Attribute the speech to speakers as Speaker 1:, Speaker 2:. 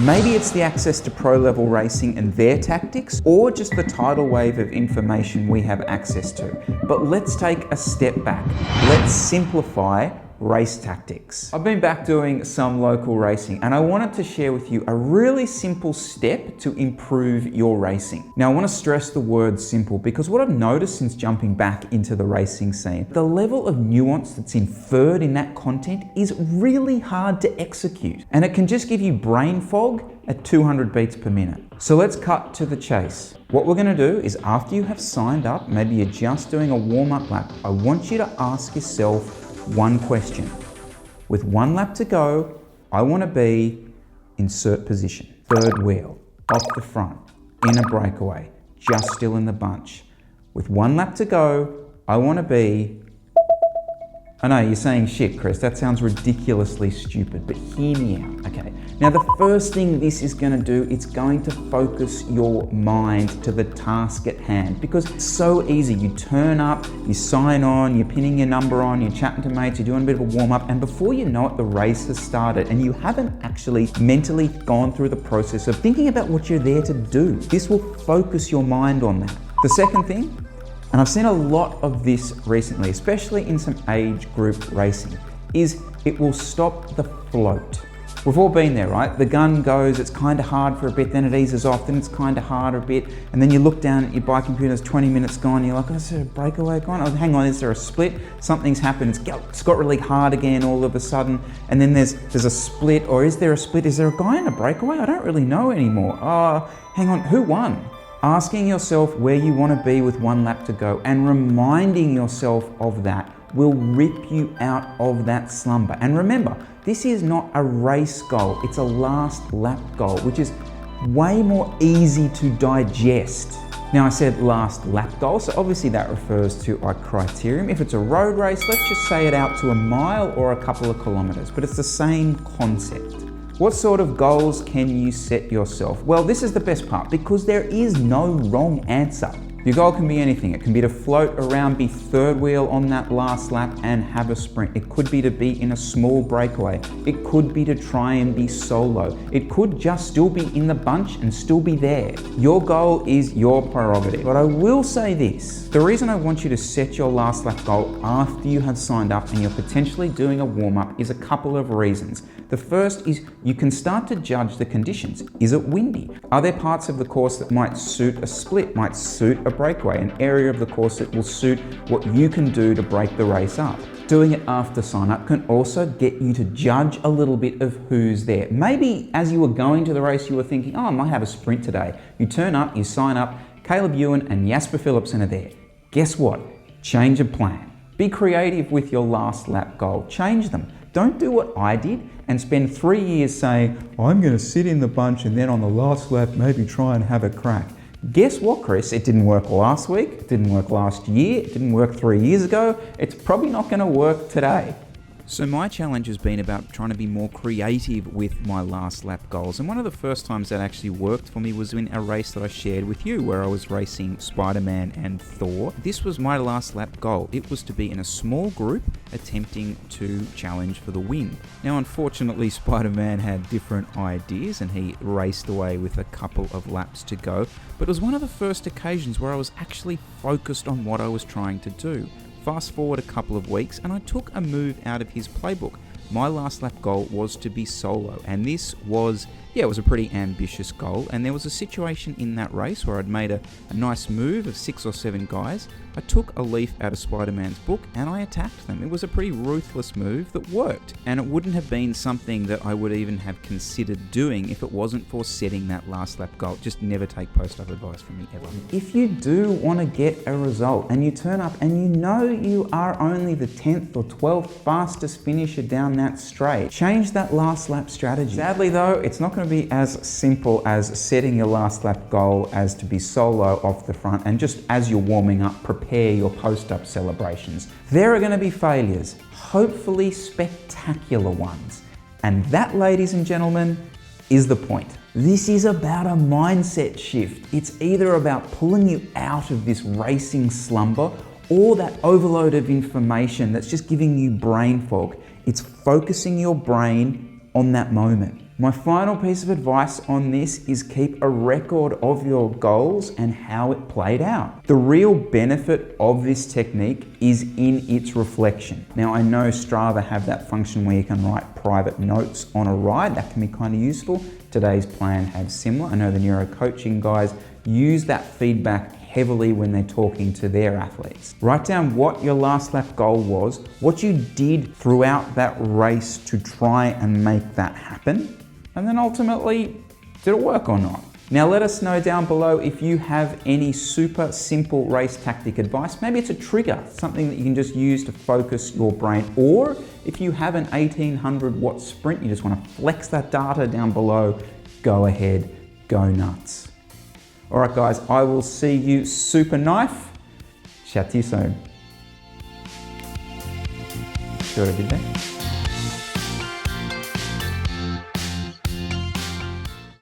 Speaker 1: Maybe it's the access to pro level racing and their tactics, or just the tidal wave of information we have access to. But let's take a step back. Let's simplify race tactics. I've been back doing some local racing and I wanted to share with you a really simple step to improve your racing. Now I want to stress the word simple because what I've noticed since jumping back into the racing scene, the level of nuance that's inferred in that content is really hard to execute, and it can just give you brain fog at 200 beats per minute. So let's cut to the chase. What we're going to do is, after you have signed up, maybe you're just doing a warm-up lap, I want you to ask yourself one question. With 1 lap to go, I want to be insert position. Third wheel, off the front, in a breakaway, just still in the bunch. With 1 lap to go, I want to be... I know you're saying, shit, Chris, that sounds ridiculously stupid, but hear me out, okay? Now, the first thing this is gonna do, it's going to focus your mind to the task at hand, because it's so easy. You turn up, you sign on, you're pinning your number on, you're chatting to mates, you're doing a bit of a warm up, and before you know it, the race has started, and you haven't actually mentally gone through the process of thinking about what you're there to do. This will focus your mind on that. The second thing, and I've seen a lot of this recently, especially in some age group racing, is it will stop the float. We've all been there, right? The gun goes, it's kind of hard for a bit, then it eases off, then it's kind of harder a bit, and then you look down at your bike computer, there's 20 minutes gone, you're like, oh, is there a breakaway gone? Oh, hang on, is there a split? Something's happened, it's got really hard again all of a sudden, and then there's a split, or is there a split? Is there a guy in a breakaway? I don't really know anymore. Oh, hang on, who won? Asking yourself where you want to be with 1 lap to go and reminding yourself of that will rip you out of that slumber. And remember, this is not a race goal, it's a last lap goal, which is way more easy to digest. Now I said last lap goal, so obviously that refers to our criterium. If it's a road race, let's just say it out to a mile or a couple of kilometers, but it's the same concept. What sort of goals can you set yourself? Well, this is the best part, because there is no wrong answer. Your goal can be anything. It can be to float around, be third wheel on that last lap and have a sprint. It could be to be in a small breakaway. It could be to try and be solo. It could just still be in the bunch and still be there. Your goal is your prerogative. But I will say this, the reason I want you to set your last lap goal after you have signed up and you're potentially doing a warm-up is a couple of reasons. The first is you can start to judge the conditions. Is it windy? Are there parts of the course that might suit a split, might suit a breakaway, an area of the course that will suit what you can do to break the race up? Doing it after sign up can also get you to judge a little bit of who's there. Maybe as you were going to the race, you were thinking, oh, I might have a sprint today. You turn up, you sign up, Caleb Ewan and Jasper Philipsen are there. Guess what? Change of plan. Be creative with your last lap goal. Change them. Don't do what I did and spend 3 years saying, I'm going to sit in the bunch and then on the last lap maybe try and have a crack. Guess what, Chris? It didn't work last week, it didn't work last year, it didn't work 3 years ago, it's probably not going to work today. So my challenge has been about trying to be more creative with my last lap goals, and one of the first times that actually worked for me was in a race that I shared with you where I was racing Spider-Man and Thor. This was my last lap goal. It was to be in a small group attempting to challenge for the win. Now unfortunately Spider-Man had different ideas and he raced away with a couple of laps to go, but it was one of the first occasions where I was actually focused on what I was trying to do. Fast forward a couple of weeks and I took a move out of his playbook. My last lap goal was to be solo, and this was, it was a pretty ambitious goal, and there was a situation in that race where I'd made a nice move of 6 or 7 guys. I took a leaf out of Spider-Man's book and I attacked them. It was a pretty ruthless move that worked, and it wouldn't have been something that I would even have considered doing if it wasn't for setting that last lap goal. Just never take post-up advice from me ever. If you do want to get a result and you turn up and you know you are only the 10th or 12th fastest finisher down that straight, change that last lap strategy. Sadly though, it's not going to be as simple as setting your last lap goal as to be solo off the front and just as you're warming up, prepare your post-up celebrations. There are going to be failures, hopefully spectacular ones. And that, ladies and gentlemen, is the point. This is about a mindset shift. It's either about pulling you out of this racing slumber or that overload of information that's just giving you brain fog. It's focusing your brain on that moment. My final piece of advice on this is keep a record of your goals and how it played out. The real benefit of this technique is in its reflection. Now, I know Strava have that function where you can write private notes on a ride. That can be kind of useful. Today's Plan have similar. I know the neuro coaching guys use that feedback heavily when they're talking to their athletes. Write down what your last lap goal was, what you did throughout that race to try and make that happen, and then ultimately, did it work or not? Now let us know down below if you have any super simple race tactic advice. Maybe it's a trigger, something that you can just use to focus your brain, or if you have an 1800 watt sprint, you just want to flex that data down below, go ahead, go nuts. All right, guys, I will see you super knife. Chat to you soon. See what I did there?